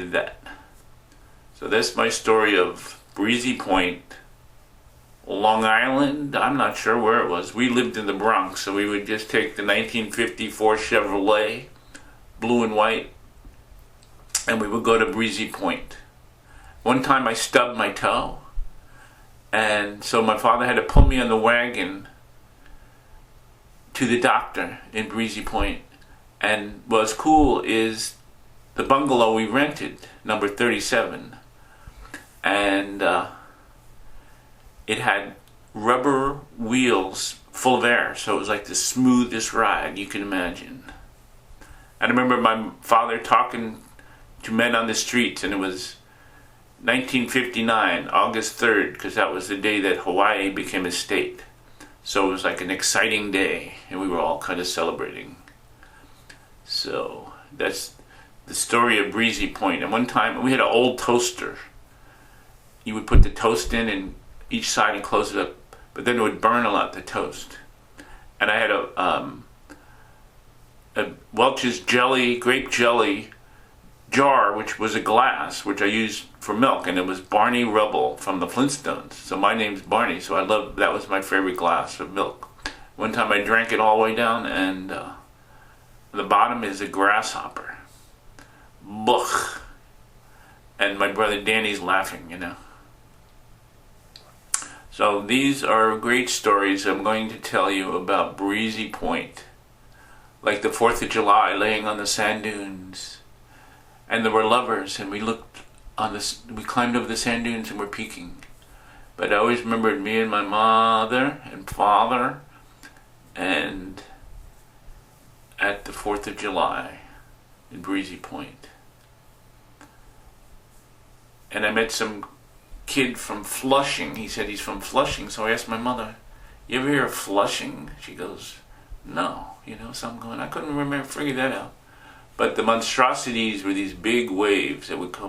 appreciated that. So that's my story of Breezy Point, Long Island. I'm not sure where it was. We lived in the Bronx, so we would just take the 1954 Chevrolet, blue and white, and we would go to Breezy Point. One time I stubbed my toe, and so my father had to pull me on the wagon to the doctor in Breezy Point. And what's cool is the bungalow we rented, number 37, and it had rubber wheels full of air, so it was like the smoothest ride you can imagine. I remember my father talking to men on the streets, and it was 1959, August 3rd, because that was the day that Hawaii became a state. So it was like an exciting day, and we were all kind of celebrating. So that's the story of Breezy Point. And one time, we had an old toaster. You would put the toast in and each side and close it up, but then it would burn a lot, the toast. And I had a Welch's jelly, grape jelly jar, which was a glass, which I used for milk, and it was Barney Rubble from the Flintstones. So my name's Barney, so I loved, that was my favorite glass of milk. One time I drank it all the way down, and the bottom is a grasshopper. Blech. And my brother Danny's laughing, you know. So these are great stories I'm going to tell you about Breezy Point. Like the 4th of July, laying on the sand dunes. And there were lovers, and we climbed over the sand dunes and were peeking. But I always remembered me and my mother and father, and at the 4th of July in Breezy Point. And I met some kid from Flushing. He said he's from Flushing, so I asked my mother, "You ever hear of Flushing?" She goes, "No." So I'm going, I couldn't figure that out. But the monstrosities were these big waves that would come